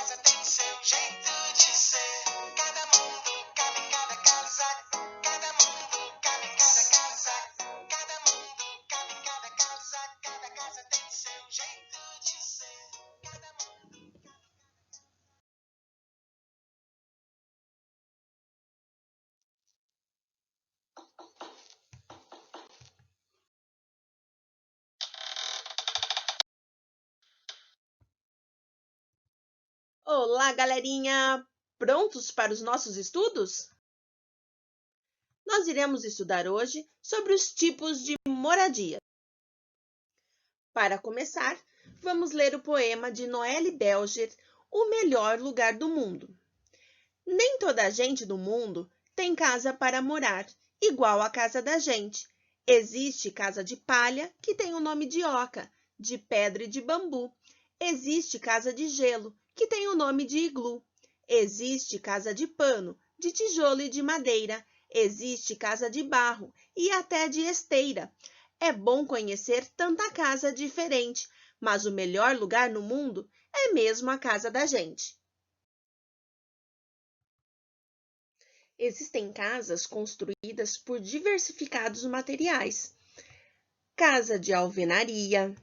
casa tem seu jeito de ser. Cada mundo cabe em cada casa. Cada mundo cabe em cada casa. Cada mundo cabe em cada casa. Cada casa tem seu jeito de ser. Cada mundo. Olá, galerinha! Prontos para os nossos estudos? Nós iremos estudar hoje sobre os tipos de moradia. Para começar, vamos ler o poema de Noelle Belger, O Melhor Lugar do Mundo. Nem toda a gente do mundo tem casa para morar, igual à casa da gente. Existe casa de palha, que tem o nome de oca, de pedra e de bambu. Existe casa de gelo, que tem o nome de iglu. Existe casa de pano, de tijolo e de madeira. Existe casa de barro e até de esteira. É bom conhecer tanta casa diferente, mas o melhor lugar no mundo é mesmo a casa da gente. Existem casas construídas por diversificados materiais. Casa de alvenaria,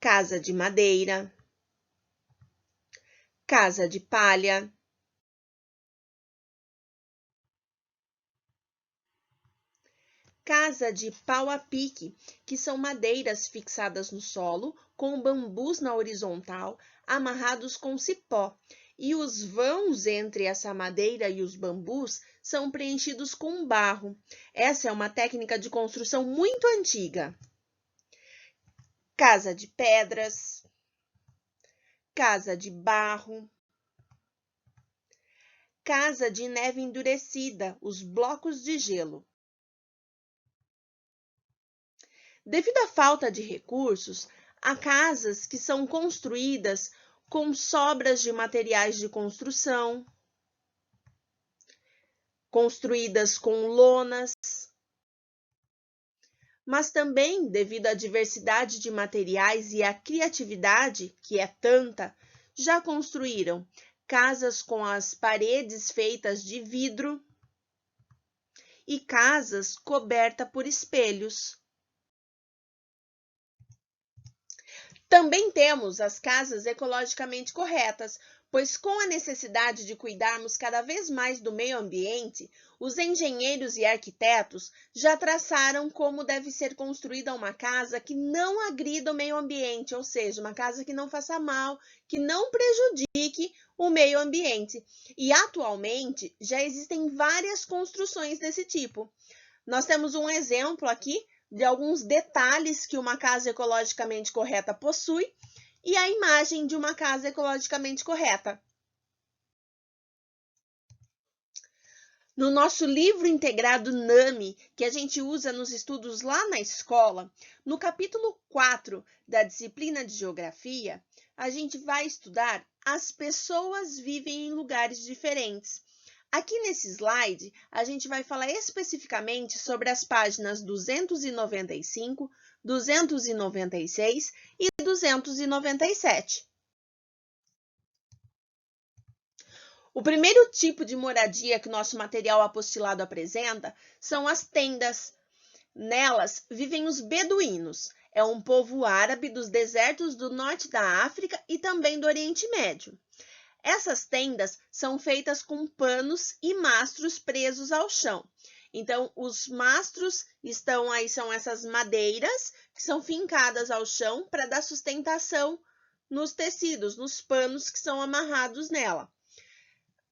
casa de madeira, casa de palha, casa de pau a pique, que são madeiras fixadas no solo, com bambus na horizontal, amarrados com cipó, e os vãos entre essa madeira e os bambus são preenchidos com barro. Essa é uma técnica de construção muito antiga. Casa de pedras, casa de barro, casa de neve endurecida, os blocos de gelo. Devido à falta de recursos, há casas que são construídas com sobras de materiais de construção, construídas com lonas, mas também, devido à diversidade de materiais e à criatividade, que é tanta, já construíram casas com as paredes feitas de vidro e casas cobertas por espelhos. Também temos as casas ecologicamente corretas, pois com a necessidade de cuidarmos cada vez mais do meio ambiente, os engenheiros e arquitetos já traçaram como deve ser construída uma casa que não agrida o meio ambiente, ou seja, uma casa que não faça mal, que não prejudique o meio ambiente. E atualmente já existem várias construções desse tipo. Nós temos um exemplo aqui de alguns detalhes que uma casa ecologicamente correta possui e a imagem de uma casa ecologicamente correta. No nosso livro integrado NAMI, que a gente usa nos estudos lá na escola, no capítulo 4 da disciplina de Geografia, a gente vai estudar as pessoas vivem em lugares diferentes. Aqui nesse slide, a gente vai falar especificamente sobre as páginas 295, 296 e 297. O primeiro tipo de moradia que o nosso material apostilado apresenta são as tendas. Nelas vivem os beduínos. É um povo árabe dos desertos do norte da África e também do Oriente Médio. Essas tendas são feitas com panos e mastros presos ao chão. Então, os mastros estão aí, são essas madeiras que são fincadas ao chão para dar sustentação nos tecidos, nos panos que são amarrados nela.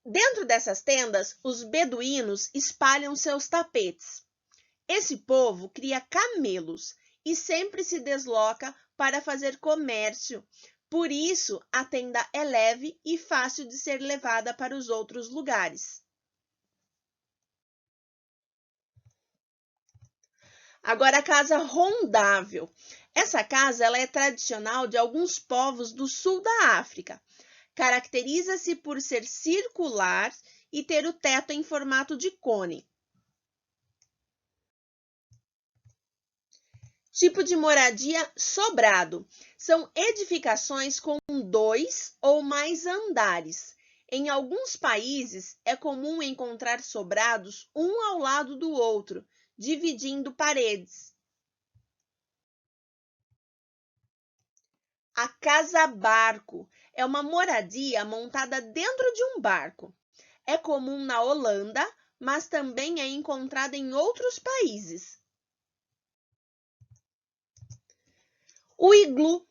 Dentro dessas tendas, os beduínos espalham seus tapetes. Esse povo cria camelos e sempre se desloca para fazer comércio. Por isso, a tenda é leve e fácil de ser levada para os outros lugares. Agora, a casa rondável. Essa casa ela é tradicional de alguns povos do sul da África. Caracteriza-se por ser circular e ter o teto em formato de cone. Tipo de moradia sobrado. São edificações com 2 ou mais andares. Em alguns países, é comum encontrar sobrados um ao lado do outro, dividindo paredes. A casa-barco é uma moradia montada dentro de um barco. É comum na Holanda, mas também é encontrada em outros países. O iglu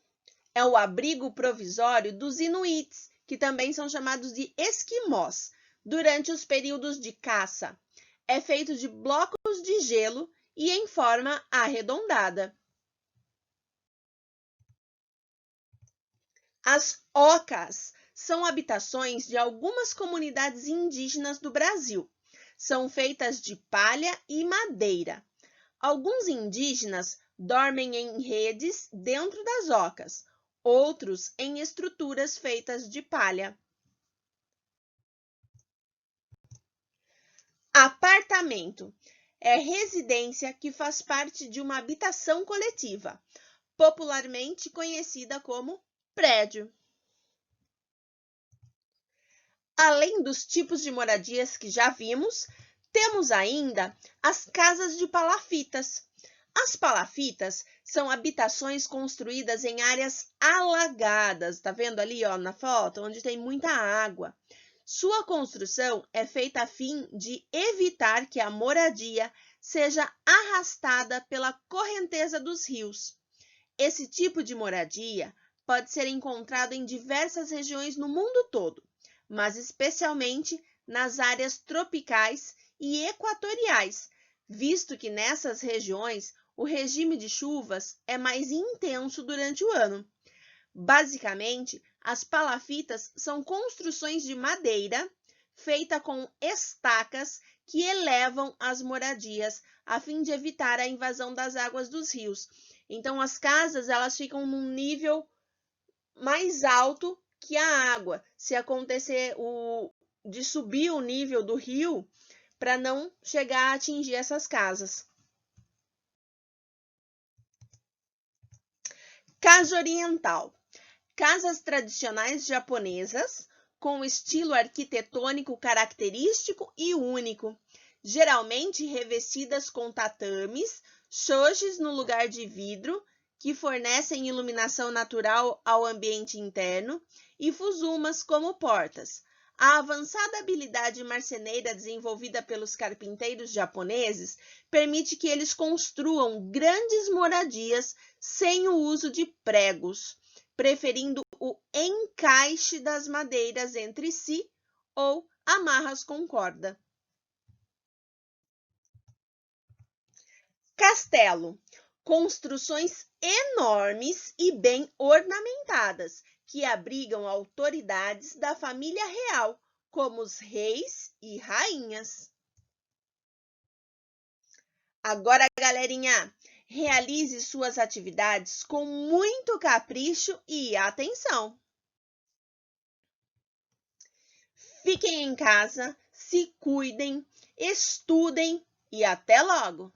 é o abrigo provisório dos inuits, que também são chamados de esquimós, durante os períodos de caça. É feito de blocos de gelo e em forma arredondada. As ocas são habitações de algumas comunidades indígenas do Brasil. São feitas de palha e madeira. Alguns indígenas dormem em redes dentro das ocas, outros em estruturas feitas de palha. Apartamento é residência que faz parte de uma habitação coletiva, popularmente conhecida como prédio. Além dos tipos de moradias que já vimos, temos ainda as casas de palafitas. As palafitas são habitações construídas em áreas alagadas. Tá vendo ali, ó, na foto, onde tem muita água. Sua construção é feita a fim de evitar que a moradia seja arrastada pela correnteza dos rios. Esse tipo de moradia pode ser encontrado em diversas regiões no mundo todo, mas especialmente nas áreas tropicais e equatoriais, visto que nessas regiões o regime de chuvas é mais intenso durante o ano. Basicamente, as palafitas são construções de madeira feita com estacas que elevam as moradias a fim de evitar a invasão das águas dos rios. Então, as casas elas ficam num nível mais alto que a água. Se acontecer de subir o nível do rio, para não chegar a atingir essas casas. Casa oriental. Casas tradicionais japonesas com estilo arquitetônico característico e único, geralmente revestidas com tatames, shojis no lugar de vidro, que fornecem iluminação natural ao ambiente interno, e fuzumas como portas. A avançada habilidade marceneira desenvolvida pelos carpinteiros japoneses permite que eles construam grandes moradias sem o uso de pregos, preferindo o encaixe das madeiras entre si ou amarras com corda. Castelo. Construções enormes e bem ornamentadas, que abrigam autoridades da família real, como os reis e rainhas. Agora, galerinha, realize suas atividades com muito capricho e atenção. Fiquem em casa, se cuidem, estudem e até logo!